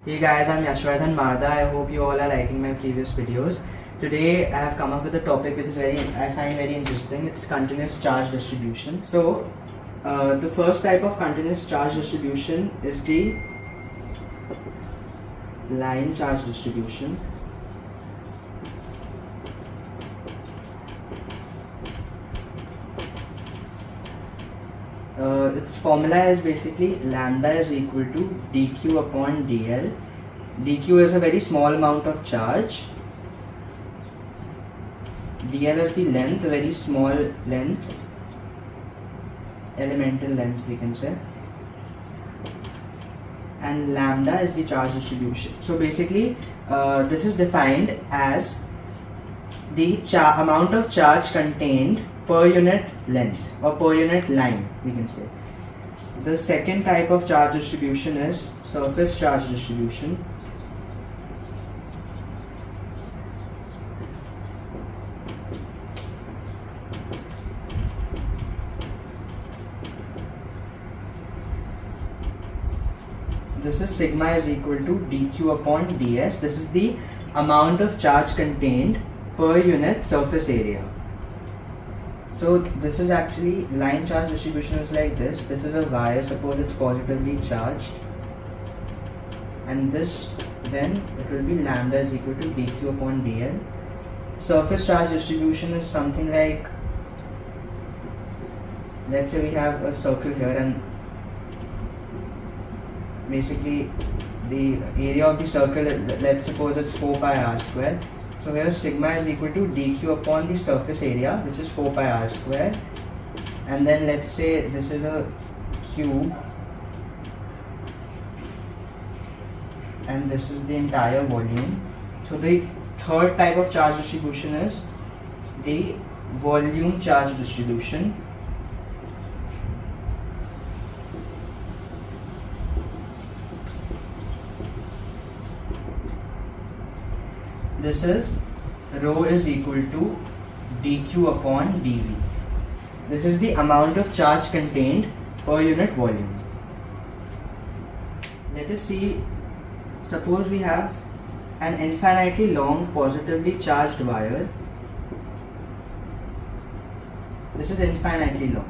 Hey guys, I'm Yashwardhan Marda. I hope you all are liking my previous videos. Today I have come up with a topic which is I find very interesting. It's continuous charge distribution. So the first type of continuous charge distribution is the line charge distribution. Its formula is basically lambda is equal to dq upon dl. dq is a very small amount of charge. dl is the length, a very small length, elemental length we can say, and lambda is the charge distribution. So basically this is defined as the amount of charge contained per unit length or per unit line we can say. The second type of charge distribution is surface charge distribution. This is sigma is equal to dq upon ds. This is the amount of charge contained per unit surface area. So this is actually line charge distribution is like this. This is a wire, suppose it's positively charged, and this then it will be lambda is equal to dq upon dl. Surface charge distribution is something like, let's say we have a circle here and basically the area of the circle, let's suppose it's 4 pi r square. So here sigma is equal to dq upon the surface area, which is 4 pi r square, and then let's say this is a cube and this is the entire volume. So the third type of charge distribution is the volume charge distribution. This is rho is equal to dq upon dv. This is the amount of charge contained per unit volume. Let us see, suppose we have an infinitely long positively charged wire. This is infinitely long.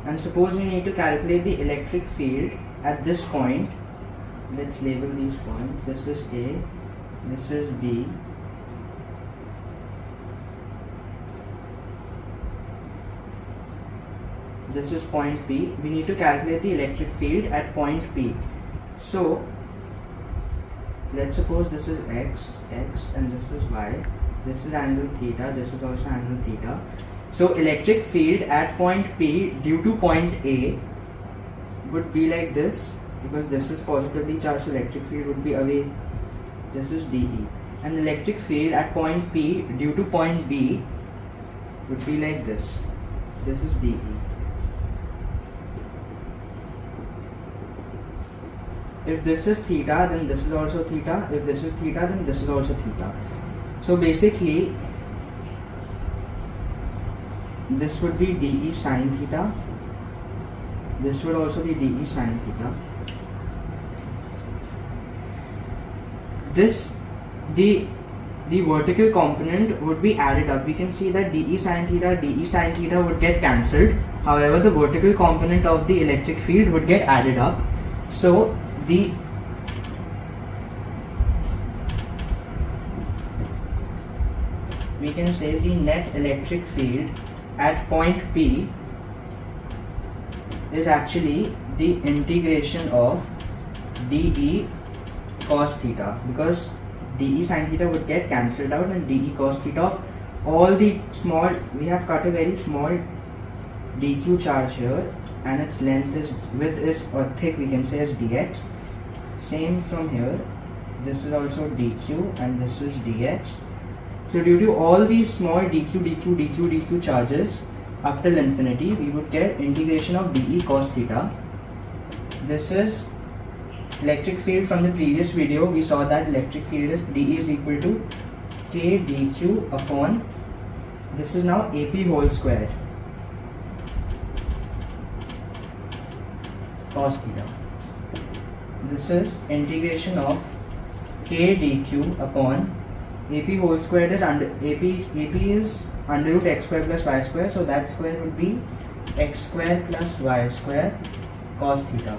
And suppose we need to calculate the electric field at this point. Let's label these points. This is A, this is B, this is point P. We need to calculate the electric field at point P. So let's suppose this is X, and this is Y. This is angle theta, this is also angle theta. So electric field at point P due to point A would be like this, because this is positively charged, so electric field would be away. This is dE, and electric field at point P due to point B would be like this. This is dE. If this is theta, then this is also theta. If this is theta, then this is also theta. So basically this would be dE sine theta. This would also be dE sine theta. The vertical component would be added up. We can see that dE sine theta would get cancelled. However, the vertical component of the electric field would get added up. So we can say the net electric field at point P is actually the integration of dE cos theta, because dE sin theta would get cancelled out, and dE cos theta of all the small, we have cut a very small dq charge here, and its length is, width is, or thick we can say, as dx. Same from here, this is also dq and this is dx. So due to all these small dq charges up till infinity, we would get integration of dE cos theta. This is electric field. From the previous video we saw that electric field is dE is equal to k dq upon, this is now AP whole square. cos theta. This is integration of k dq upon AP whole squared is under AP is under root x square plus y square, so that square would be x square plus y square cos theta.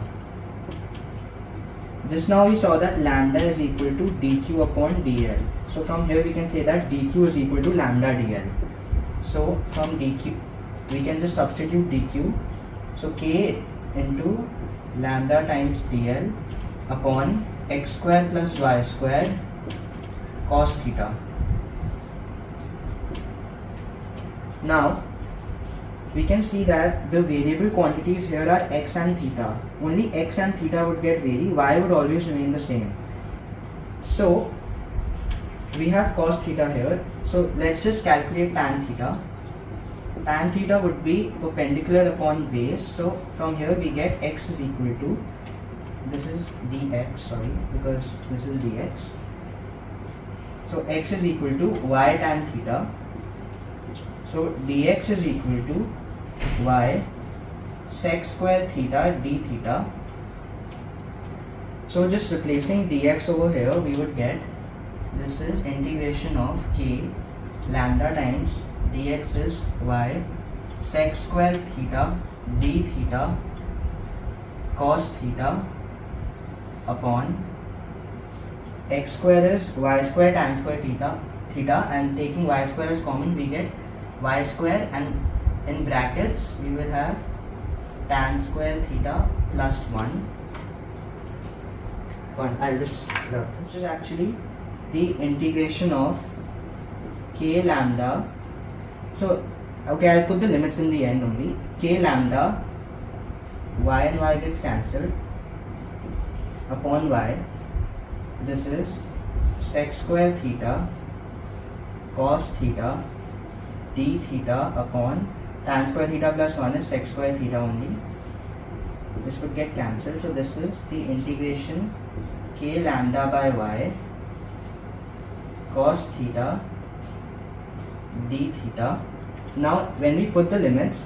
Just now we saw that lambda is equal to dq upon dl. So from here we can say that dq is equal to lambda dl. So from dq we can just substitute dq. So k into lambda times dl upon x square plus y squared cos theta. Now we can see that the variable quantities here are x and theta. Only x and theta would get vary, y would always remain the same. So we have cos theta here. So let's just calculate tan theta. Tan theta would be perpendicular upon base. So from here we get x is equal to, this is dx, sorry, because this is dx. So x is equal to y tan theta. So dx is equal to y sec square theta d theta. So just replacing dx over here, we would get, this is integration of k lambda times dx is y sec square theta d theta cos theta upon x square is y square tan square theta, and taking y square as common we get y square, and in brackets we will have tan square theta plus 1. I'll just write this is actually the integration of k lambda. So okay, I'll put the limits in the end only. K lambda, y and y gets cancelled, upon y. This is sec square theta cos theta d theta upon tan square theta plus 1 is sec square theta only. This would get cancelled. So this is the integration k lambda by y cos theta d theta. Now when we put the limits,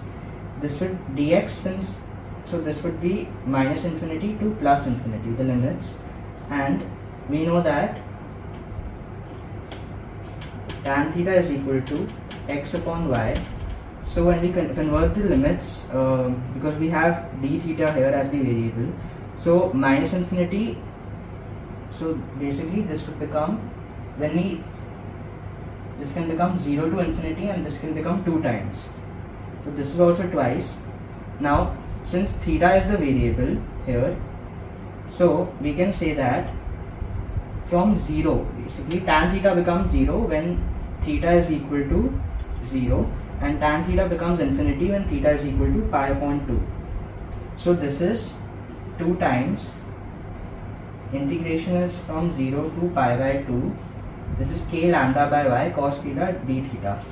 this would dx, since so this would be minus infinity to plus infinity, the limits, and we know that tan theta is equal to x upon y. So when we convert the limits, because we have d theta here as the variable, so minus infinity, so basically this would become, this can become 0 to infinity, and this can become 2 times. So this is also twice. Now since theta is the variable here, so we can say that from 0, basically tan theta becomes 0 when theta is equal to 0, and tan theta becomes infinity when theta is equal to pi upon 2. So this is 2 times, integration is from 0 to pi by 2. This is k lambda by y cos theta d theta.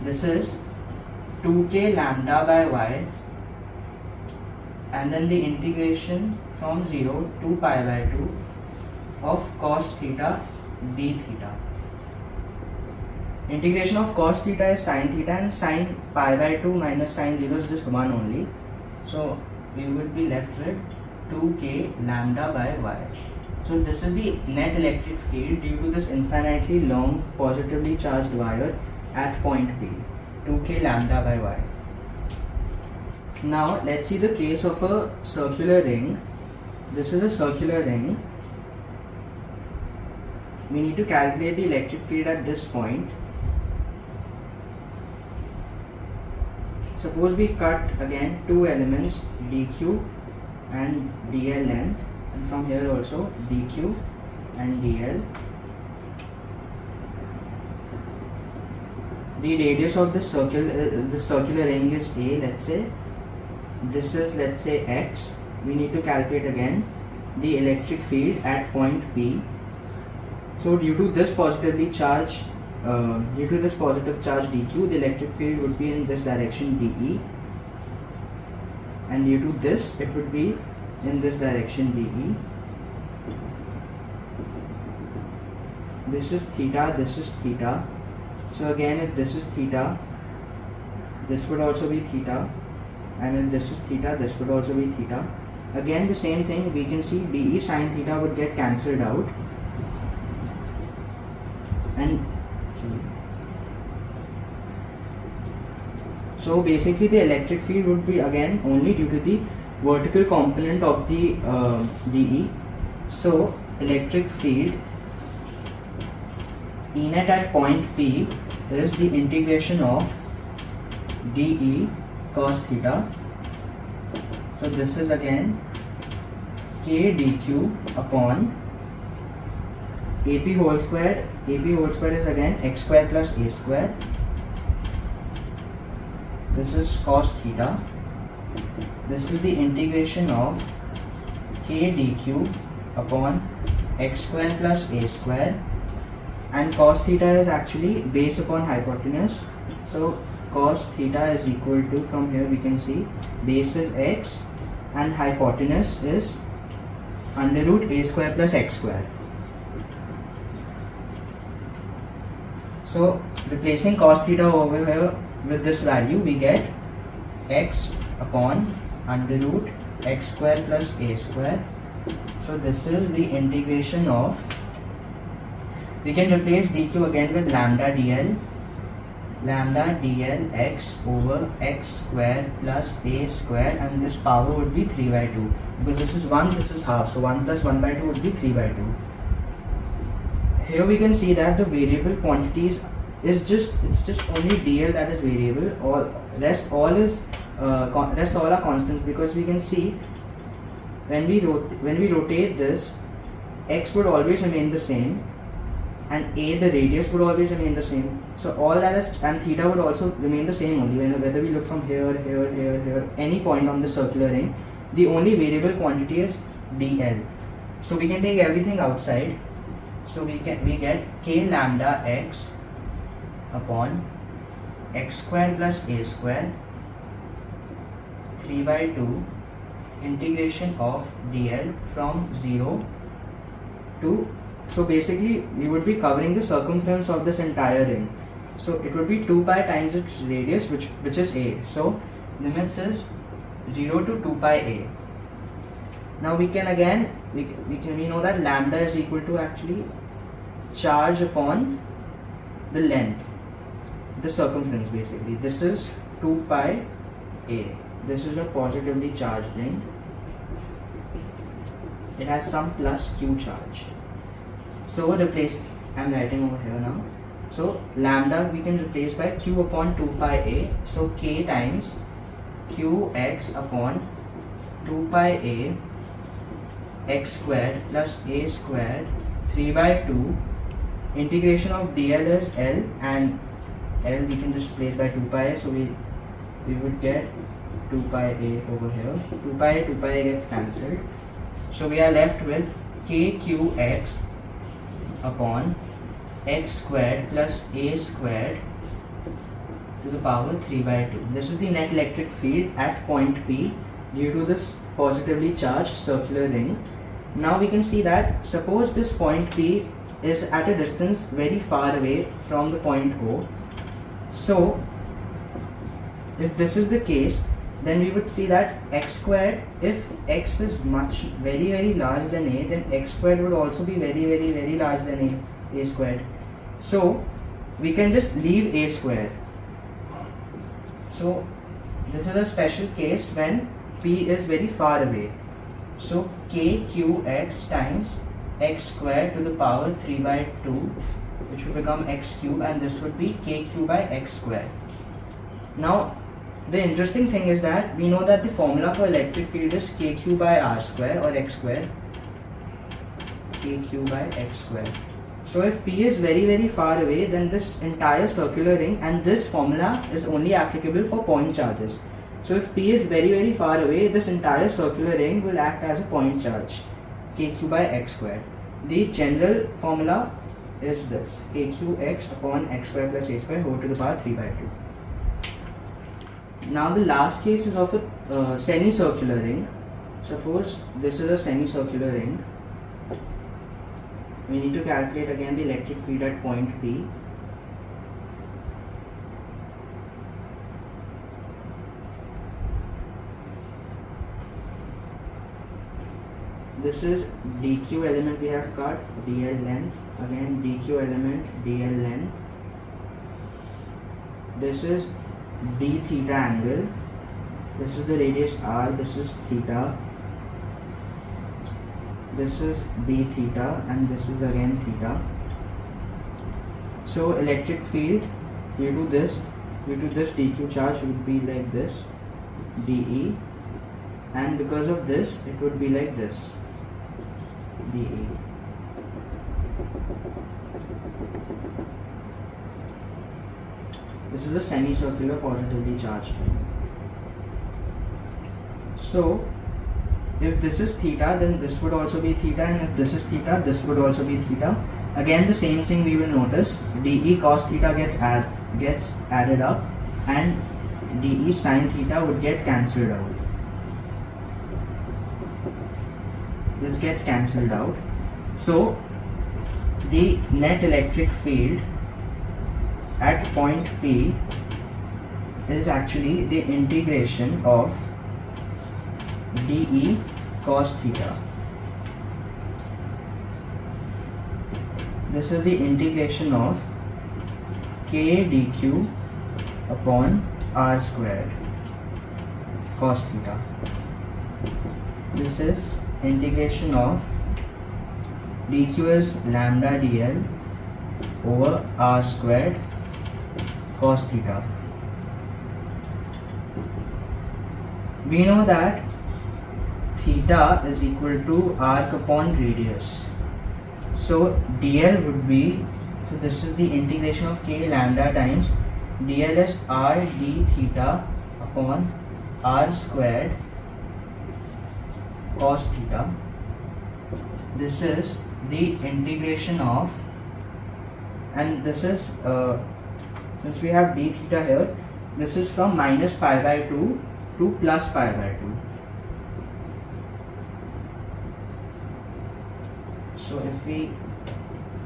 This is 2k lambda by y, and then the integration from 0 to pi by 2 of cos theta d theta. Integration of cos theta is sin theta, and sin pi by 2 minus sin 0 is just 1 only. So we will be left with 2k lambda by y. So this is the net electric field due to this infinitely long positively charged wire at point P, 2k lambda by y. Now let's see the case of a circular ring. This is a circular ring. We need to calculate the electric field at this point. Suppose we cut again 2 elements, dq and dl length, and from here also dq and dl. The radius of the circular ring is a, let's say. This is, let's say, x. We need to calculate again the electric field at point P. So due to this positive charge dq, the electric field would be in this direction dE, and due to this it would be in this direction dE. This is theta, this is theta. So again, if this is theta, this would also be theta, and if this is theta, this would also be theta. again the same thing, we can see dE sine theta would get cancelled out, and so basically the electric field would be again only due to the vertical component of the dE. So electric field E net at point P is the integration of dE cos theta. So this is again k dq upon AP whole square. AP whole square is again x square plus a square. This is cos theta. This is the integration of k dq upon x square plus a square, and cos theta is actually base upon hypotenuse. So cos theta is equal to, from here we can see, base is x and hypotenuse is under root a square plus x square. So replacing cos theta over here with this value, we get x upon under root x square plus a square. So this is the integration of, we can replace dq again with lambda dl x over x square plus a square, and this power would be 3 by 2, because this is 1, this is half, so 1 plus 1 by 2 would be 3 by 2. Here we can see that the variable quantities is just only dl that is variable. All rest all are constants, because we can see when we rotate this, x would always remain the same, and a, the radius, would always remain the same. So all that is, and theta would also remain the same only whether we look from here, any point on the circular ring. The only variable quantity is dl. So we can take everything outside. So we get k lambda x upon x square plus a square 3 by 2 integration of dl from 0 to, so basically we would be covering the circumference of this entire ring. So it would be 2 pi times its radius, which is a. So limits is 0 to 2 pi a. Now we can again, we know that lambda is equal to actually charge upon the length, the circumference basically. This is 2 pi a. This is a positively charged ring. It has some plus q charge. So replace, I'm writing over here now. So lambda we can replace by q upon 2 pi a. So k times qx upon 2 pi a x squared plus a squared 3 by 2. Integration of dl is L, and L we can just replace by 2 pi a. So we would get 2 pi a over here. 2 pi a gets cancelled. So we are left with kqx upon x squared plus a squared to the power 3 by 2. This is the net electric field at point P due to this positively charged circular ring. Now we can see that, suppose this point P is at a distance very far away from the point O. So if this is the case, then we would see that x squared, if x is very large than a, then x squared would also be very large than a squared. So we can just leave a square. So this is a special case when P is very far away. So kqx times x squared to the power 3 by 2, which would become x cube, and this would be kq by x squared. Now the interesting thing is that we know that the formula for electric field is kq by r square or x square. Kq by x square. So if P is very far away, then this entire circular ring and this formula is only applicable for point charges. So if P is very far away, this entire circular ring will act as a point charge, kq by x square. The general formula is this, kqx upon x square plus a square whole to the power 3 by 2. Now the last case is of a semicircular ring. Suppose this is a semicircular ring. We need to calculate again the electric field at point P. this is dq element we have got, dl length, again dq element, dl length. This is d theta angle, this is the radius r, this is theta, this is d theta, and this is again theta. So electric field due to this dq charge would be like this, dE, and because of this it would be like this, dE. This is a semicircular positively charged. So if this is theta, then this would also be theta, and if this is theta, this would also be theta. Again the same thing we will notice, dE cos theta gets added up, and dE sin theta would get cancelled out. This gets cancelled out. So the net electric field at point P is actually the integration of dE cos theta. This is the integration of k dq upon r squared cos theta. This is integration of dq is lambda dl over r squared cos theta. We know that theta is equal to arc upon radius. So dl would be, so this is the integration of k lambda times dl is r d theta upon r squared cos theta. This is the integration of, and this is since we have d theta here, this is from minus pi by 2 to plus pi by 2. So if we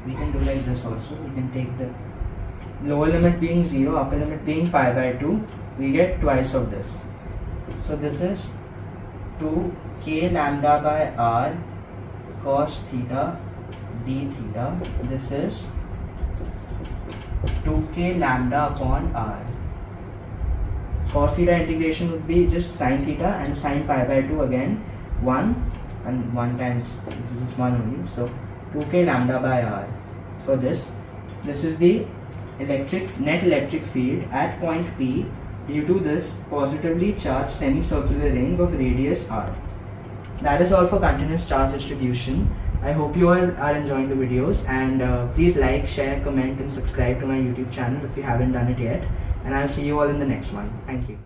can do like this also, we can take the lower limit being 0, upper limit being pi by 2, we get twice of this. So this is 2k lambda by r cos theta d theta. This is 2k lambda upon r. Cos theta integration would be just sin theta, and sin pi by 2 again 1, and 1 times this is just 1 only, so 2k lambda by r. For this is the net electric field at point P due to this positively charged semicircular ring of radius r. That is all for continuous charge distribution. I hope you all are enjoying the videos, and please like, share, comment and subscribe to my YouTube channel if you haven't done it yet, and I'll see you all in the next one. Thank you.